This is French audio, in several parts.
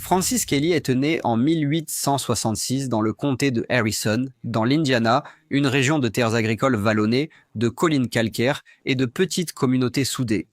Francis Kelly est né en 1866 dans le comté de Harrison, dans l'Indiana, une région de terres agricoles vallonnées, de collines calcaires et de petites communautés soudées.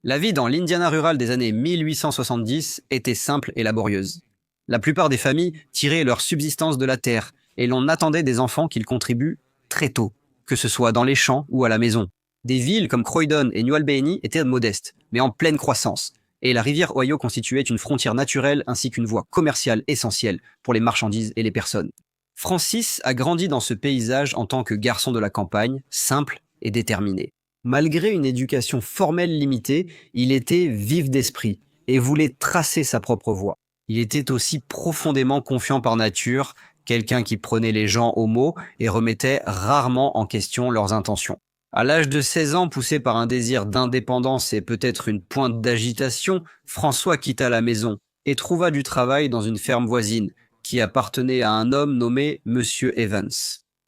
La vie dans l'Indiana rural des années 1870 était simple et laborieuse. La plupart des familles tiraient leur subsistance de la terre et l'on attendait des enfants qu'ils contribuent très tôt, que ce soit dans les champs ou à la maison. Des villes comme Croydon et New Albany étaient modestes, mais en pleine croissance, et la rivière Ohio constituait une frontière naturelle ainsi qu'une voie commerciale essentielle pour les marchandises et les personnes. Francis a grandi dans ce paysage en tant que garçon de la campagne, simple et déterminé. Malgré une éducation formelle limitée, il était vif d'esprit et voulait tracer sa propre voie. Il était aussi profondément confiant par nature, quelqu'un qui prenait les gens au mot et remettait rarement en question leurs intentions. À l'âge de 16 ans, poussé par un désir d'indépendance et peut-être une pointe d'agitation, François quitta la maison et trouva du travail dans une ferme voisine qui appartenait à un homme nommé Monsieur Evans.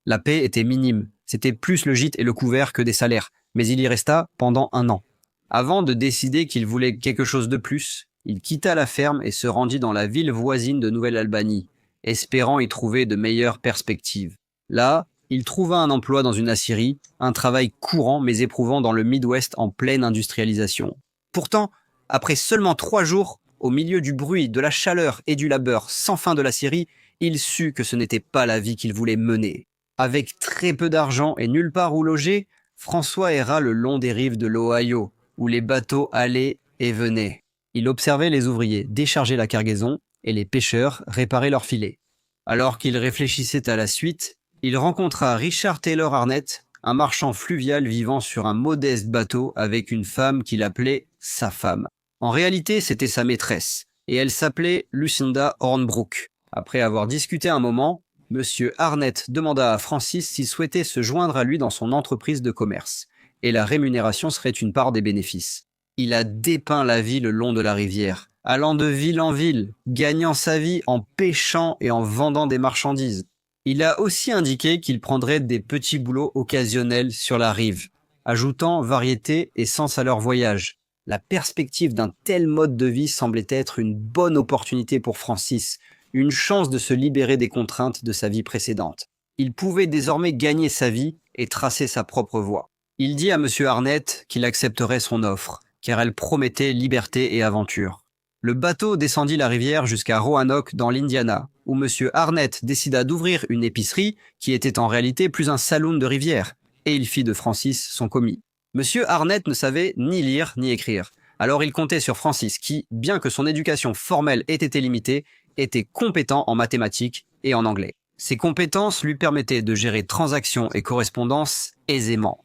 La paie était minime, c'était plus le gîte et le couvert que des salaires, mais il y resta pendant 1 an. Avant de décider qu'il voulait quelque chose de plus, il quitta la ferme et se rendit dans la ville voisine de Nouvelle-Albany, espérant y trouver de meilleures perspectives. Là, il trouva un emploi dans une aciérie, un travail courant mais éprouvant dans le Midwest en pleine industrialisation. Pourtant, après seulement 3 jours, au milieu du bruit, de la chaleur et du labeur sans fin de l'aciérie, il sut que ce n'était pas la vie qu'il voulait mener. Avec très peu d'argent et nulle part où loger, François erra le long des rives de l'Ohio, où les bateaux allaient et venaient. Il observait les ouvriers décharger la cargaison et les pêcheurs réparer leurs filets. Alors qu'il réfléchissait à la suite, il rencontra Richard Taylor Arnett, un marchand fluvial vivant sur un modeste bateau avec une femme qu'il appelait sa femme. En réalité, c'était sa maîtresse, et elle s'appelait Lucinda Hornbrook. Après avoir discuté un moment, Monsieur Arnett demanda à Francis s'il souhaitait se joindre à lui dans son entreprise de commerce, et la rémunération serait une part des bénéfices. Il a dépeint la vie le long de la rivière, allant de ville en ville, gagnant sa vie en pêchant et en vendant des marchandises. Il a aussi indiqué qu'il prendrait des petits boulots occasionnels sur la rive, ajoutant variété et sens à leur voyage. La perspective d'un tel mode de vie semblait être une bonne opportunité pour Francis, une chance de se libérer des contraintes de sa vie précédente. Il pouvait désormais gagner sa vie et tracer sa propre voie. Il dit à M. Arnett qu'il accepterait son offre, car elle promettait liberté et aventure. Le bateau descendit la rivière jusqu'à Roanoke dans l'Indiana, où M. Arnett décida d'ouvrir une épicerie qui était en réalité plus un saloon de rivière, et il fit de Francis son commis. M. Arnett ne savait ni lire ni écrire, alors il comptait sur Francis qui, bien que son éducation formelle ait été limitée, était compétent en mathématiques et en anglais. Ses compétences lui permettaient de gérer transactions et correspondances aisément.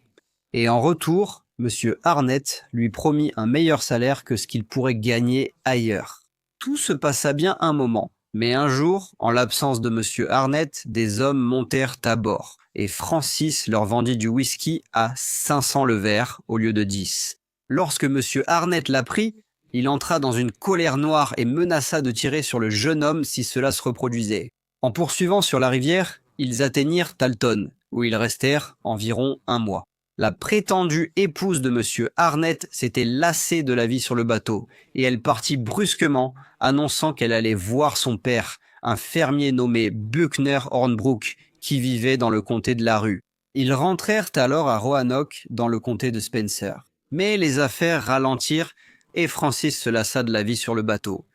Et en retour, M. Arnett lui promit un meilleur salaire que ce qu'il pourrait gagner ailleurs. Tout se passa bien un moment, mais un jour, en l'absence de M. Arnett, des hommes montèrent à bord, et Francis leur vendit du whisky à 500 le verre au lieu de 10. Lorsque M. Arnett l'apprit, il entra dans une colère noire et menaça de tirer sur le jeune homme si cela se reproduisait. En poursuivant sur la rivière, ils atteignirent Talton, où ils restèrent environ 1 mois. La prétendue épouse de M. Arnett s'était lassée de la vie sur le bateau, et elle partit brusquement, annonçant qu'elle allait voir son père, un fermier nommé Buckner Hornbrook, qui vivait dans le comté de la Rue. Ils rentrèrent alors à Roanoke, dans le comté de Spencer. Mais les affaires ralentirent, et Francis se lassa de la vie sur le bateau.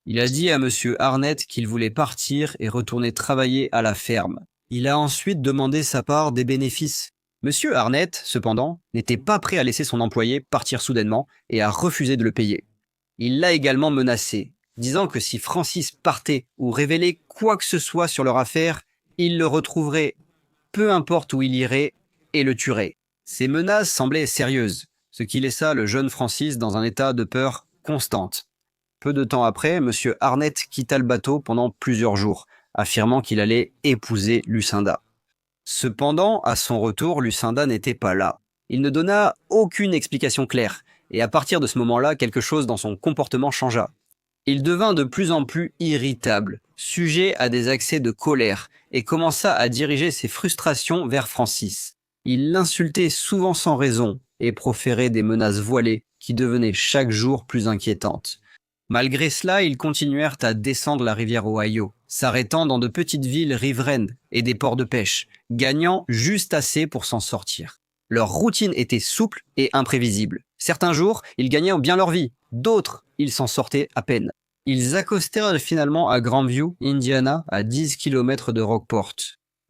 Il a dit à M. Arnett qu'il voulait partir et retourner travailler à la ferme. Il a ensuite demandé sa part des bénéfices. Monsieur Arnett, cependant, n'était pas prêt à laisser son employé partir soudainement et a refusé de le payer. Il l'a également menacé, disant que si Francis partait ou révélait quoi que ce soit sur leur affaire, il le retrouverait, peu importe où il irait, et le tuerait. Ces menaces semblaient sérieuses, ce qui laissa le jeune Francis dans un état de peur constante. Peu de temps après, Monsieur Arnett quitta le bateau pendant plusieurs jours, affirmant qu'il allait épouser Lucinda. Cependant, à son retour, Lucinda n'était pas là. Il ne donna aucune explication claire, et à partir de ce moment-là, quelque chose dans son comportement changea. Il devint de plus en plus irritable, sujet à des accès de colère, et commença à diriger ses frustrations vers Francis. Il l'insultait souvent sans raison, et proférait des menaces voilées qui devenaient chaque jour plus inquiétantes. Malgré cela, ils continuèrent à descendre la rivière Ohio, s'arrêtant dans de petites villes riveraines et des ports de pêche, gagnant juste assez pour s'en sortir. Leur routine était souple et imprévisible. Certains jours, ils gagnaient bien leur vie, d'autres, ils s'en sortaient à peine. Ils accostèrent finalement à Grandview, Indiana, à 10 km de Rockport.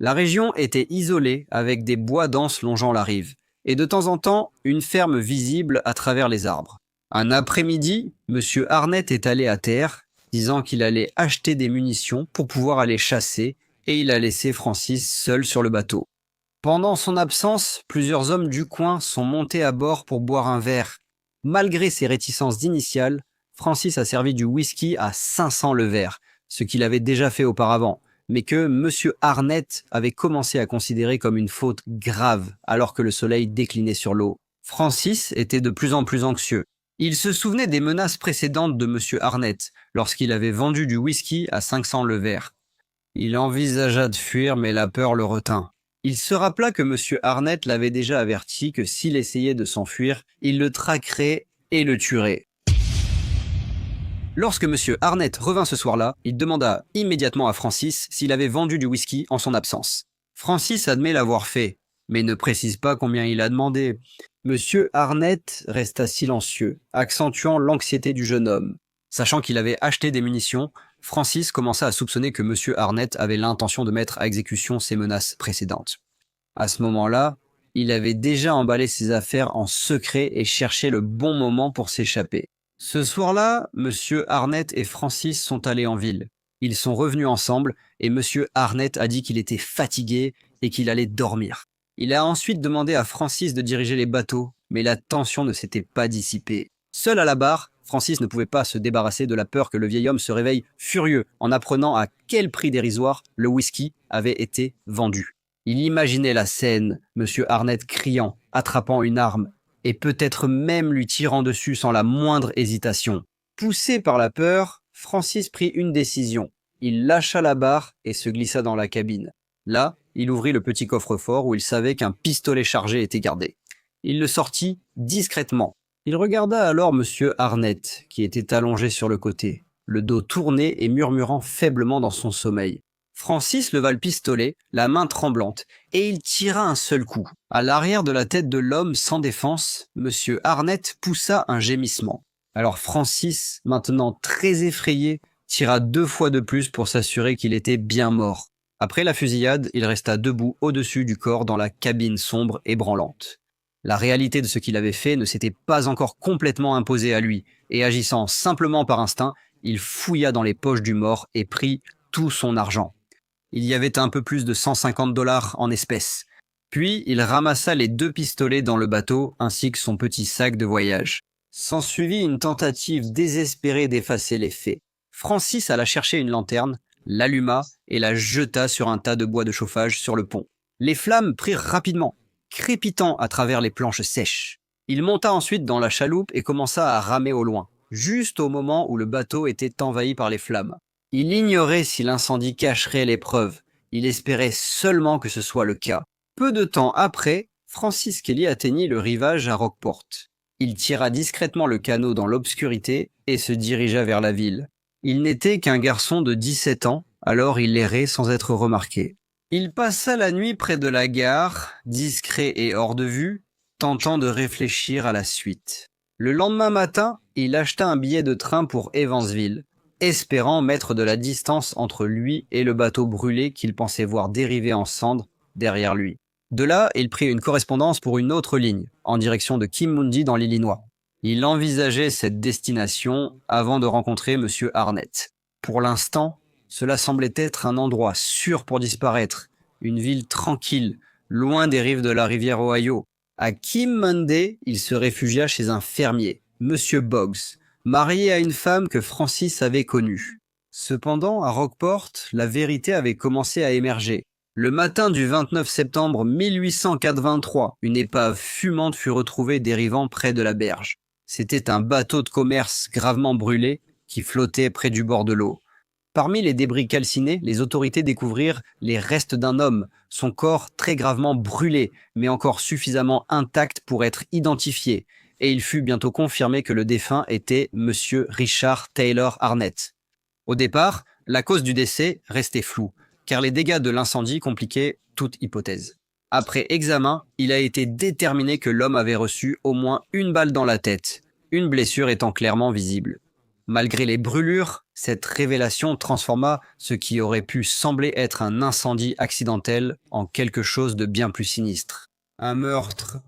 La région était isolée avec des bois denses longeant la rive, et de temps en temps, une ferme visible à travers les arbres. Un après-midi, M. Arnett est allé à terre, disant qu'il allait acheter des munitions pour pouvoir aller chasser, et il a laissé Francis seul sur le bateau. Pendant son absence, plusieurs hommes du coin sont montés à bord pour boire un verre. Malgré ses réticences initiales, Francis a servi du whisky à 500 le verre, ce qu'il avait déjà fait auparavant, mais que M. Arnett avait commencé à considérer comme une faute grave alors que le soleil déclinait sur l'eau. Francis était de plus en plus anxieux. Il se souvenait des menaces précédentes de M. Arnett lorsqu'il avait vendu du whisky à 500 le verre. Il envisagea de fuir, mais la peur le retint. Il se rappela que M. Arnett l'avait déjà averti que s'il essayait de s'enfuir, il le traquerait et le tuerait. Lorsque M. Arnett revint ce soir-là, il demanda immédiatement à Francis s'il avait vendu du whisky en son absence. Francis admet l'avoir fait, mais ne précise pas combien il a demandé. M. Arnett resta silencieux, accentuant l'anxiété du jeune homme. Sachant qu'il avait acheté des munitions, Francis commença à soupçonner que M. Arnett avait l'intention de mettre à exécution ses menaces précédentes. À ce moment-là, il avait déjà emballé ses affaires en secret et cherchait le bon moment pour s'échapper. Ce soir-là, M. Arnett et Francis sont allés en ville. Ils sont revenus ensemble et M. Arnett a dit qu'il était fatigué et qu'il allait dormir. Il a ensuite demandé à Francis de diriger les bateaux, mais la tension ne s'était pas dissipée. Seul à la barre, Francis ne pouvait pas se débarrasser de la peur que le vieil homme se réveille furieux en apprenant à quel prix dérisoire le whisky avait été vendu. Il imaginait la scène, M. Arnett criant, attrapant une arme, et peut-être même lui tirant dessus sans la moindre hésitation. Poussé par la peur, Francis prit une décision. Il lâcha la barre et se glissa dans la cabine. Là, il ouvrit le petit coffre-fort où il savait qu'un pistolet chargé était gardé. Il le sortit discrètement. Il regarda alors M. Arnett, qui était allongé sur le côté, le dos tourné et murmurant faiblement dans son sommeil. Francis leva le pistolet, la main tremblante, et il tira un seul coup. À l'arrière de la tête de l'homme sans défense, M. Arnett poussa un gémissement. Alors Francis, maintenant très effrayé, tira 2 fois de plus pour s'assurer qu'il était bien mort. Après la fusillade, il resta debout au-dessus du corps dans la cabine sombre et branlante. La réalité de ce qu'il avait fait ne s'était pas encore complètement imposée à lui, et agissant simplement par instinct, il fouilla dans les poches du mort et prit tout son argent. Il y avait un peu plus de 150 $ en espèces. Puis, il ramassa les 2 pistolets dans le bateau ainsi que son petit sac de voyage. S'ensuivit une tentative désespérée d'effacer les faits. Francis alla chercher une lanterne, l'alluma et la jeta sur un tas de bois de chauffage sur le pont. Les flammes prirent rapidement, crépitant à travers les planches sèches. Il monta ensuite dans la chaloupe et commença à ramer au loin, juste au moment où le bateau était envahi par les flammes. Il ignorait si l'incendie cacherait les preuves. Il espérait seulement que ce soit le cas. Peu de temps après, Francis Kelly atteignit le rivage à Rockport. Il tira discrètement le canot dans l'obscurité et se dirigea vers la ville. Il n'était qu'un garçon de 17 ans, alors il errait sans être remarqué. Il passa la nuit près de la gare, discret et hors de vue, tentant de réfléchir à la suite. Le lendemain matin, il acheta un billet de train pour Evansville, espérant mettre de la distance entre lui et le bateau brûlé qu'il pensait voir dériver en cendres derrière lui. De là, il prit une correspondance pour une autre ligne, en direction de Kimmundi dans l'Illinois. Il envisageait cette destination avant de rencontrer M. Arnett. Pour l'instant, cela semblait être un endroit sûr pour disparaître, une ville tranquille, loin des rives de la rivière Ohio. À Kimmundi, il se réfugia chez un fermier, M. Boggs, marié à une femme que Francis avait connue. Cependant, à Rockport, la vérité avait commencé à émerger. Le matin du 29 septembre 1883, une épave fumante fut retrouvée dérivant près de la berge. C'était un bateau de commerce gravement brûlé qui flottait près du bord de l'eau. Parmi les débris calcinés, les autorités découvrirent les restes d'un homme, son corps très gravement brûlé, mais encore suffisamment intact pour être identifié. et il fut bientôt confirmé que le défunt était Monsieur Richard Taylor Arnett. Au départ, la cause du décès restait floue, car les dégâts de l'incendie compliquaient toute hypothèse. Après examen, il a été déterminé que l'homme avait reçu au moins une balle dans la tête, une blessure étant clairement visible. Malgré les brûlures, cette révélation transforma ce qui aurait pu sembler être un incendie accidentel en quelque chose de bien plus sinistre. Un meurtre.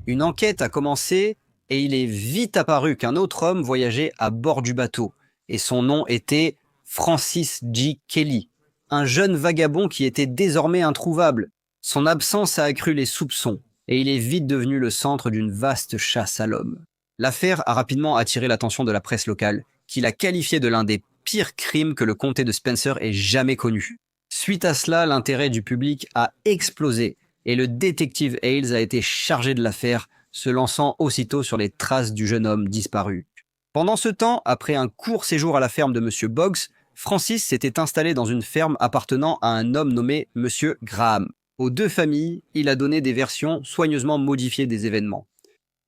Une enquête a commencé et il est vite apparu qu'un autre homme voyageait à bord du bateau, et son nom était Francis G. Kelly, un jeune vagabond qui était désormais introuvable. Son absence a accru les soupçons, et il est vite devenu le centre d'une vaste chasse à l'homme. L'affaire a rapidement attiré l'attention de la presse locale, qui l'a qualifié de l'un des pires crimes que le comté de Spencer ait jamais connu. Suite à cela, l'intérêt du public a explosé, et le détective Hales a été chargé de l'affaire, se lançant aussitôt sur les traces du jeune homme disparu. Pendant ce temps, après un court séjour à la ferme de M. Boggs, Francis s'était installé dans une ferme appartenant à un homme nommé M. Graham. Aux deux familles, il a donné des versions soigneusement modifiées des événements.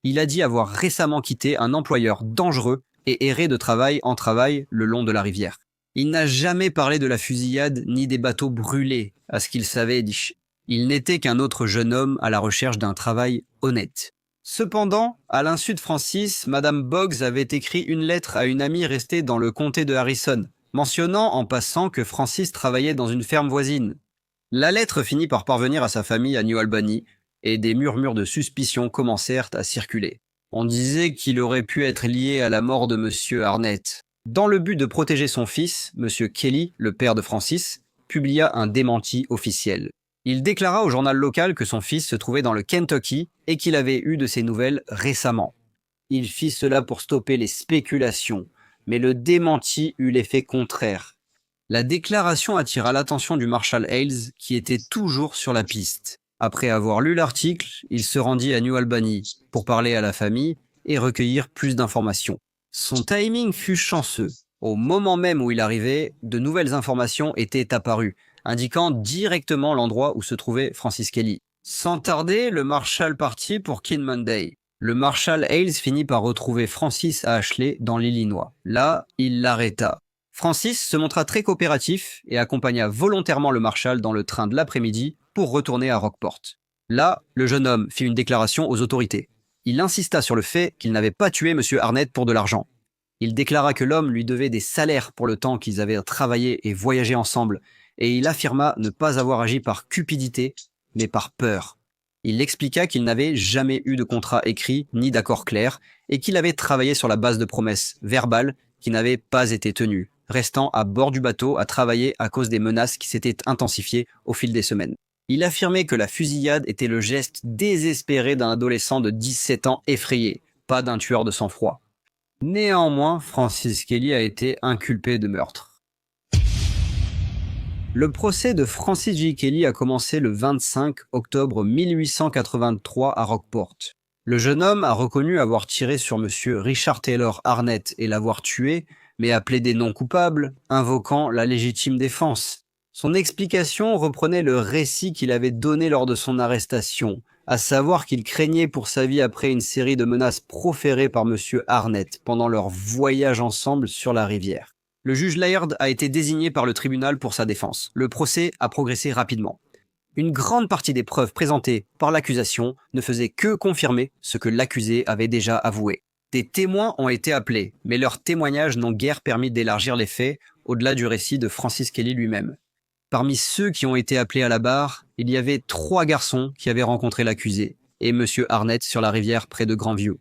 Il a dit avoir récemment quitté un employeur dangereux et erré de travail en travail le long de la rivière. Il n'a jamais parlé de la fusillade ni des bateaux brûlés, à ce qu'il savait. Il n'était qu'un autre jeune homme à la recherche d'un travail honnête. Cependant, à l'insu de Francis, Madame Boggs avait écrit une lettre à une amie restée dans le comté de Harrison, mentionnant en passant que Francis travaillait dans une ferme voisine. La lettre finit par parvenir à sa famille à New Albany, et des murmures de suspicion commencèrent à circuler. On disait qu'il aurait pu être lié à la mort de M. Arnett. Dans le but de protéger son fils, M. Kelly, le père de Francis, publia un démenti officiel. Il déclara au journal local que son fils se trouvait dans le Kentucky et qu'il avait eu de ses nouvelles récemment. Il fit cela pour stopper les spéculations, mais le démenti eut l'effet contraire. La déclaration attira l'attention du marshal Hales, qui était toujours sur la piste. Après avoir lu l'article, il se rendit à New Albany pour parler à la famille et recueillir plus d'informations. Son timing fut chanceux. Au moment même où il arrivait, de nouvelles informations étaient apparues, indiquant directement l'endroit où se trouvait Francis Kelly. Sans tarder, le marshal partit pour Kinmonday. Le marshal Hales finit par retrouver Francis à Ashley dans l'Illinois. Là, il l'arrêta. Francis se montra très coopératif et accompagna volontairement le marshal dans le train de l'après-midi pour retourner à Rockport. Là, le jeune homme fit une déclaration aux autorités. Il insista sur le fait qu'il n'avait pas tué M. Arnett pour de l'argent. Il déclara que l'homme lui devait des salaires pour le temps qu'ils avaient travaillé et voyagé ensemble, et il affirma ne pas avoir agi par cupidité, mais par peur. Il expliqua qu'il n'avait jamais eu de contrat écrit ni d'accord clair, et qu'il avait travaillé sur la base de promesses verbales qui n'avaient pas été tenues, restant à bord du bateau à travailler à cause des menaces qui s'étaient intensifiées au fil des semaines. Il affirmait que la fusillade était le geste désespéré d'un adolescent de 17 ans effrayé, pas d'un tueur de sang-froid. Néanmoins, Francis Kelly a été inculpé de meurtre. Le procès de Francis J. Kelly a commencé le 25 octobre 1883 à Rockport. Le jeune homme a reconnu avoir tiré sur M. Richard Taylor Arnett et l'avoir tué, mais a plaidé non coupable, invoquant la légitime défense. Son explication reprenait le récit qu'il avait donné lors de son arrestation, à savoir qu'il craignait pour sa vie après une série de menaces proférées par M. Arnett pendant leur voyage ensemble sur la rivière. Le juge Laird a été désigné par le tribunal pour sa défense. Le procès a progressé rapidement. Une grande partie des preuves présentées par l'accusation ne faisait que confirmer ce que l'accusé avait déjà avoué. Des témoins ont été appelés, mais leurs témoignages n'ont guère permis d'élargir les faits au-delà du récit de Francis Kelly lui-même. Parmi ceux qui ont été appelés à la barre, il y avait 3 garçons qui avaient rencontré l'accusé et M. Arnett sur la rivière près de Grandview.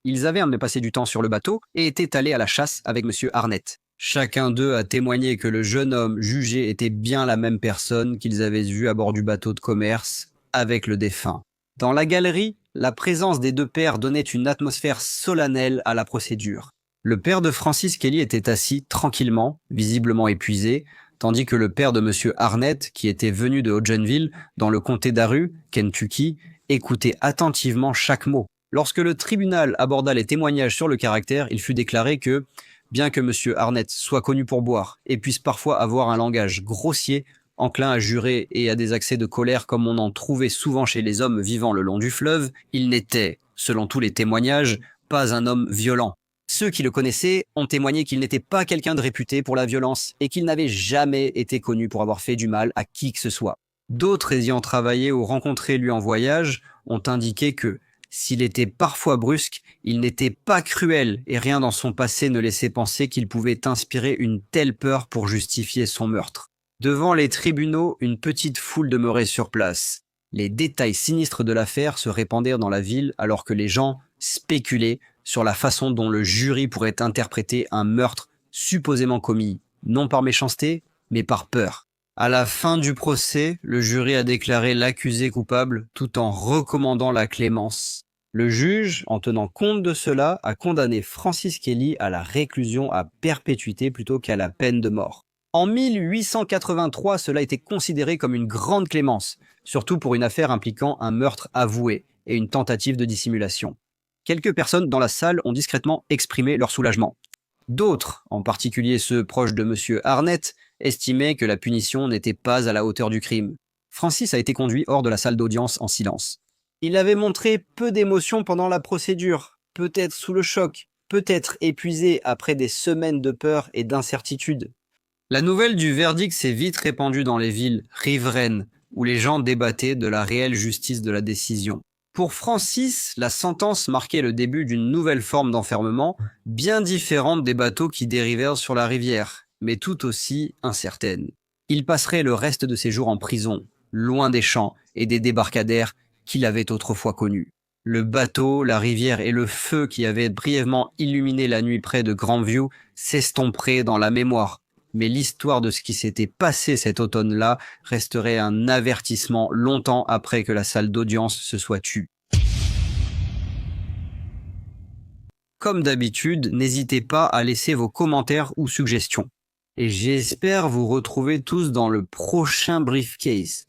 Ils avaient passé du temps sur le bateau et étaient allés à la chasse avec M. Arnett. Chacun d'eux a témoigné que le jeune homme jugé était bien la même personne qu'ils avaient vue à bord du bateau de commerce avec le défunt. Dans la galerie, la présence des 2 pères donnait une atmosphère solennelle à la procédure. Le père de Francis Kelly était assis tranquillement, visiblement épuisé, tandis que le père de M. Arnett, qui était venu de Hodgenville, dans le comté d'Aru, Kentucky, écoutait attentivement chaque mot. Lorsque le tribunal aborda les témoignages sur le caractère, il fut déclaré que, bien que M. Arnett soit connu pour boire et puisse parfois avoir un langage grossier, Enclin à jurer et à des accès de colère comme on en trouvait souvent chez les hommes vivant le long du fleuve, il n'était, selon tous les témoignages, pas un homme violent. Ceux qui le connaissaient ont témoigné qu'il n'était pas quelqu'un de réputé pour la violence et qu'il n'avait jamais été connu pour avoir fait du mal à qui que ce soit. D'autres ayant travaillé ou rencontré lui en voyage ont indiqué que, s'il était parfois brusque, il n'était pas cruel et rien dans son passé ne laissait penser qu'il pouvait inspirer une telle peur pour justifier son meurtre. Devant les tribunaux, une petite foule demeurait sur place. Les détails sinistres de l'affaire se répandirent dans la ville alors que les gens spéculaient sur la façon dont le jury pourrait interpréter un meurtre supposément commis, non par méchanceté, mais par peur. À la fin du procès, le jury a déclaré l'accusé coupable tout en recommandant la clémence. Le juge, en tenant compte de cela, a condamné Francis Kelly à la réclusion à perpétuité plutôt qu'à la peine de mort. En 1883, cela était considéré comme une grande clémence, surtout pour une affaire impliquant un meurtre avoué et une tentative de dissimulation. Quelques personnes dans la salle ont discrètement exprimé leur soulagement. D'autres, en particulier ceux proches de M. Arnett, estimaient que la punition n'était pas à la hauteur du crime. Francis a été conduit hors de la salle d'audience en silence. Il avait montré peu d'émotion pendant la procédure, peut-être sous le choc, peut-être épuisé après des semaines de peur et d'incertitude. La nouvelle du verdict s'est vite répandue dans les villes riveraines, où les gens débattaient de la réelle justice de la décision. Pour Francis, la sentence marquait le début d'une nouvelle forme d'enfermement, bien différente des bateaux qui dérivèrent sur la rivière, mais tout aussi incertaine. Il passerait le reste de ses jours en prison, loin des champs et des débarcadères qu'il avait autrefois connus. Le bateau, la rivière et le feu qui avaient brièvement illuminé la nuit près de Grandview s'estomperaient dans la mémoire. Mais l'histoire de ce qui s'était passé cet automne-là resterait un avertissement longtemps après que la salle d'audience se soit tue. Comme d'habitude, n'hésitez pas à laisser vos commentaires ou suggestions. Et j'espère vous retrouver tous dans le prochain briefcase.